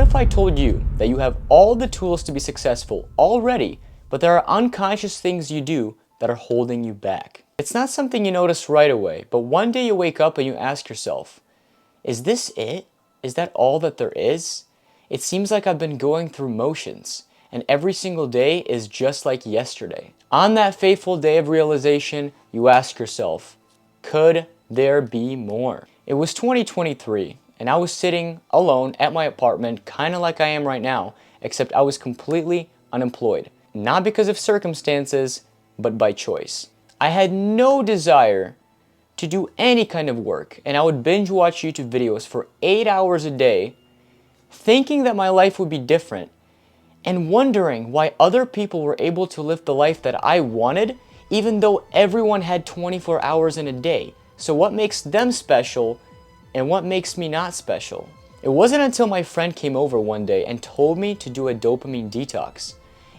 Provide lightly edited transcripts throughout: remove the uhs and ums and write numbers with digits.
if I told you that you have all the tools to be successful already, but there are unconscious things you do that are holding you back? It's not something you notice right away, but one day you wake up and you ask yourself, is this it? Is that all that there is? It seems like I've been going through motions, and every single day is just like yesterday. On that fateful day of realization, you ask yourself, could there be more? It was 2023, and I was sitting alone at my apartment, kind of like I am right now, except I was completely unemployed. Not because of circumstances, but by choice. I had no desire to do any kind of work, and I would binge watch YouTube videos for 8 hours a day, thinking that my life would be different, and wondering why other people were able to live the life that I wanted, even though everyone had 24 hours in a day. So what makes them special, and what makes me not special? It wasn't until my friend came over one day and told me to do a dopamine detox.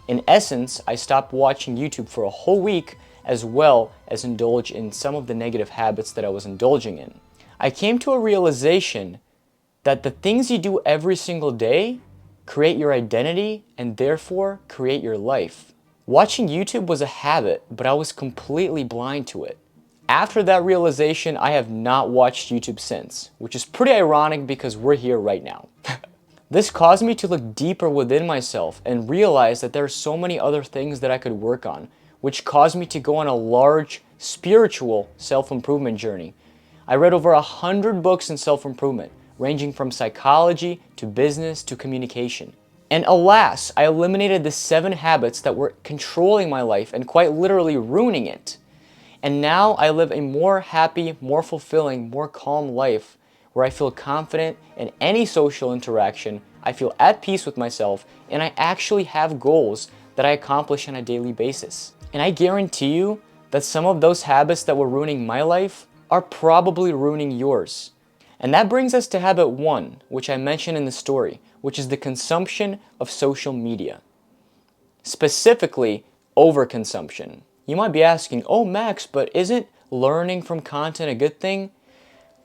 In essence, I stopped watching YouTube for a whole week, as well as indulge in some of the negative habits that I was indulging in. I came to a realization that the things you do every single day create your identity and therefore create your life. Watching YouTube was a habit, but I was completely blind to it. After that realization, I have not watched YouTube since, which is pretty ironic because we're here right now. This caused me to look deeper within myself and realize that there are so many other things that I could work on, which caused me to go on a large spiritual self-improvement journey. I read over 100 books in self-improvement, ranging from psychology to business to communication. And alas, I eliminated the 7 habits that were controlling my life and quite literally ruining it. And now I live a more happy, more fulfilling, more calm life where I feel confident in any social interaction, I feel at peace with myself, and I actually have goals that I accomplish on a daily basis. And I guarantee you that some of those habits that were ruining my life are probably ruining yours. And that brings us to habit 1, which I mentioned in the story, which is the consumption of social media. Specifically, overconsumption. You might be asking, oh Max, but isn't learning from content a good thing?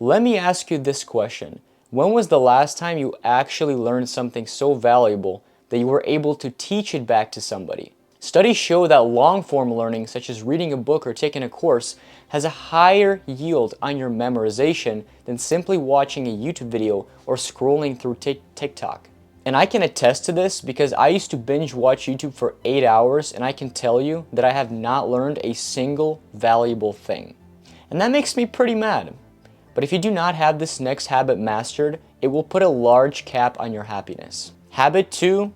Let me ask you this question. When was the last time you actually learned something so valuable that you were able to teach it back to somebody? Studies show that long-form learning, such as reading a book or taking a course, has a higher yield on your memorization than simply watching a YouTube video or scrolling through TikTok. And I can attest to this because I used to binge watch YouTube for 8 hours, and I can tell you that I have not learned a single valuable thing. And that makes me pretty mad. But if you do not have this next habit mastered, it will put a large cap on your happiness. Habit 2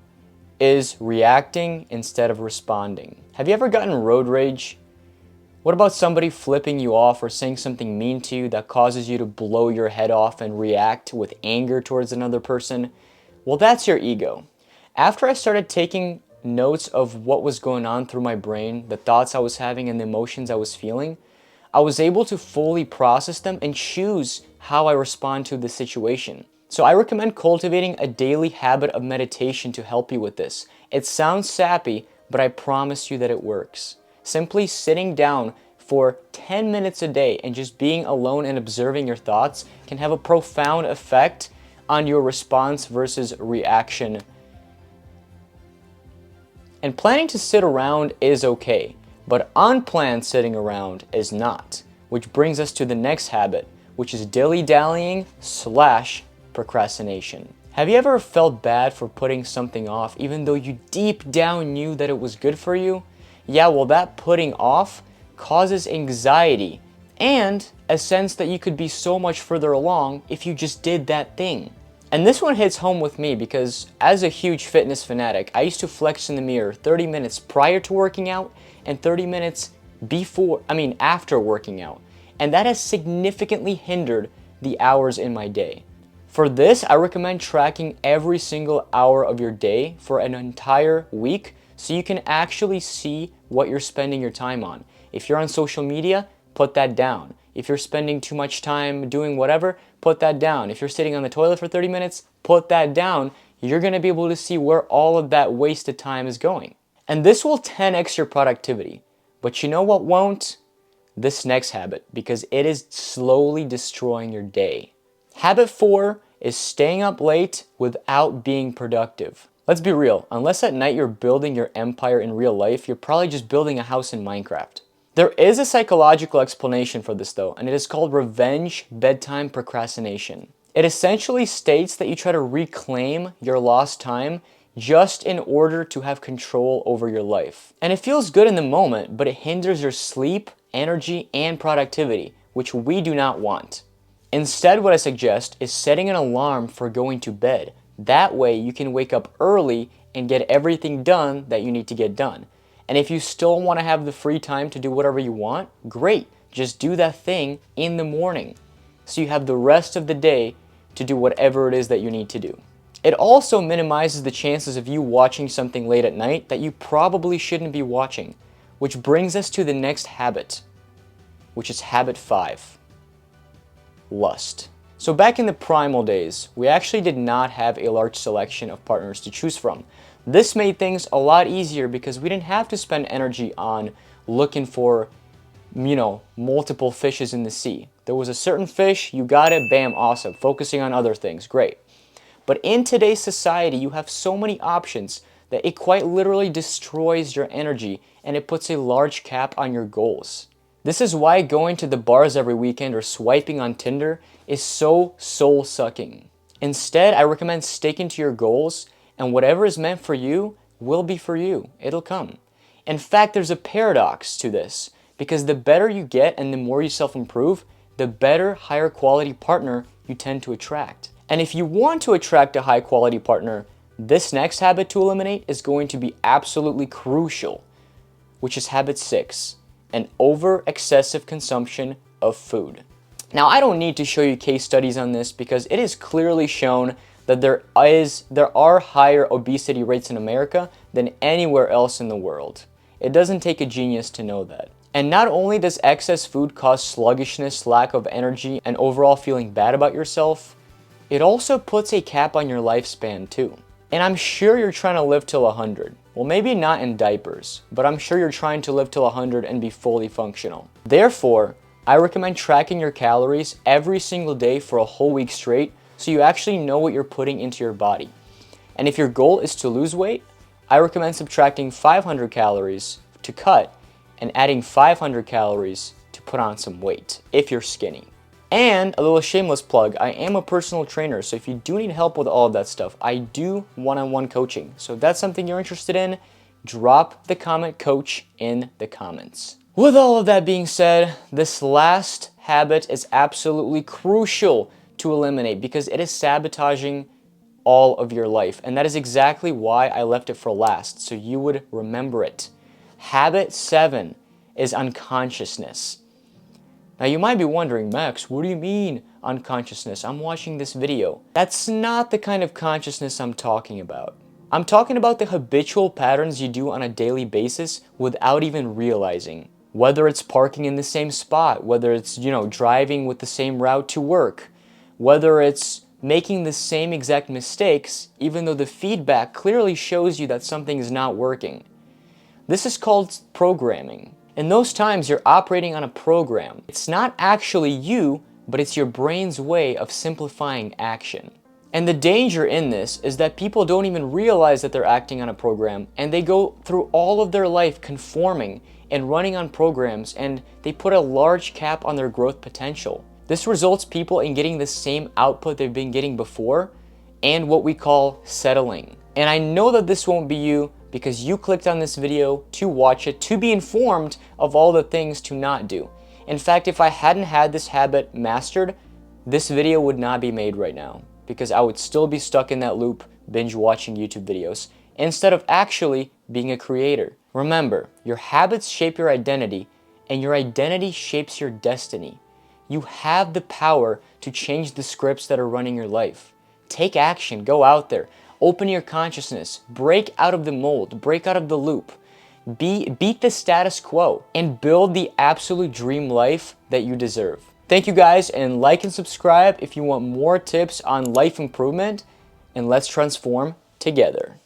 is reacting instead of responding. Have you ever gotten road rage? What about somebody flipping you off or saying something mean to you that causes you to blow your head off and react with anger towards another person? Well, that's your ego. After I started taking notes of what was going on through my brain, the thoughts I was having and the emotions I was feeling, I was able to fully process them and choose how I respond to the situation. So I recommend cultivating a daily habit of meditation to help you with this. It sounds sappy, but I promise you that it works. Simply sitting down for 10 minutes a day and just being alone and observing your thoughts can have a profound effect on your response versus reaction. And planning to sit around is okay, but unplanned sitting around is not. Which brings us to the next habit, which is dilly-dallying / procrastination. Have you ever felt bad for putting something off even though you deep down knew that it was good for you? Yeah, well, that putting off causes anxiety and a sense that you could be so much further along if you just did that thing. And this one hits home with me because as a huge fitness fanatic, I used to flex in the mirror 30 minutes prior to working out and 30 minutes after working out. And that has significantly hindered the hours in my day. For this, I recommend tracking every single hour of your day for an entire week so you can actually see what you're spending your time on. If you're on social media, put that down. If you're spending too much time doing whatever, put that down. If you're sitting on the toilet for 30 minutes, put that down. You're going to be able to see where all of that wasted time is going. And this will 10x your productivity. But you know what won't? This next habit, because it is slowly destroying your day. Habit 4 is staying up late without being productive. Let's be real, unless at night you're building your empire in real life, you're probably just building a house in Minecraft. There is a psychological explanation for this though, and it is called revenge bedtime procrastination. It essentially states that you try to reclaim your lost time just in order to have control over your life. And it feels good in the moment, but it hinders your sleep, energy, and productivity, which we do not want. Instead, what I suggest is setting an alarm for going to bed. That way you can wake up early and get everything done that you need to get done. And if you still want to have the free time to do whatever you want, great. Just do that thing in the morning, so you have the rest of the day to do whatever it is that you need to do. It also minimizes the chances of you watching something late at night that you probably shouldn't be watching, which brings us to the next habit, which is habit 5, lust. So back in the primal days, we actually did not have a large selection of partners to choose from. This made things a lot easier because we didn't have to spend energy on looking for, multiple fishes in the sea. There was a certain fish, you got it, bam, awesome. Focusing on other things, great. But in today's society, you have so many options that it quite literally destroys your energy and it puts a large cap on your goals. This is why going to the bars every weekend or swiping on Tinder is so soul-sucking. Instead, I recommend sticking to your goals, and whatever is meant for you will be for you. It'll come. In fact, there's a paradox to this, because the better you get and the more you self-improve, the better, higher quality partner you tend to attract. And if you want to attract a high quality partner, this next habit to eliminate is going to be absolutely crucial, which is habit 6, an over-excessive consumption of food. Now, I don't need to show you case studies on this because it is clearly shown that there are higher obesity rates in America than anywhere else in the world. It doesn't take a genius to know that. And not only does excess food cause sluggishness, lack of energy, and overall feeling bad about yourself, it also puts a cap on your lifespan too. And I'm sure you're trying to live till 100. Well, maybe not in diapers, but I'm sure you're trying to live till 100 and be fully functional. Therefore, I recommend tracking your calories every single day for a whole week straight so you actually know what you're putting into your body. And if your goal is to lose weight, I recommend subtracting 500 calories to cut and adding 500 calories to put on some weight if you're skinny. And a little shameless plug, I am a personal trainer, so if you do need help with all of that stuff, I do one-on-one coaching. So if that's something you're interested in, drop the comment coach in the comments. With all of that being said, this last habit is absolutely crucial to eliminate because it is sabotaging all of your life. And that is exactly why I left it for last, so you would remember it. Habit 7 is unconsciousness. Now you might be wondering, Max, what do you mean unconsciousness? I'm watching this video. That's not the kind of consciousness I'm talking about. I'm talking about the habitual patterns you do on a daily basis without even realizing. Whether it's parking in the same spot, whether it's, driving with the same route to work, whether it's making the same exact mistakes, even though the feedback clearly shows you that something is not working. This is called programming. In those times, you're operating on a program. It's not actually you, but it's your brain's way of simplifying action. And the danger in this is that people don't even realize that they're acting on a program, and they go through all of their life conforming and running on programs, and they put a large cap on their growth potential. This results people in getting the same output they've been getting before, and what we call settling. And I know that this won't be you because you clicked on this video to watch it, to be informed of all the things to not do. In fact, if I hadn't had this habit mastered, this video would not be made right now because I would still be stuck in that loop binge watching YouTube videos instead of actually being a creator. Remember, your habits shape your identity and your identity shapes your destiny. You have the power to change the scripts that are running your life. Take action, go out there, open your consciousness, break out of the mold, break out of the loop, beat the status quo, and build the absolute dream life that you deserve. Thank you guys, and like and subscribe if you want more tips on life improvement, and let's transform together.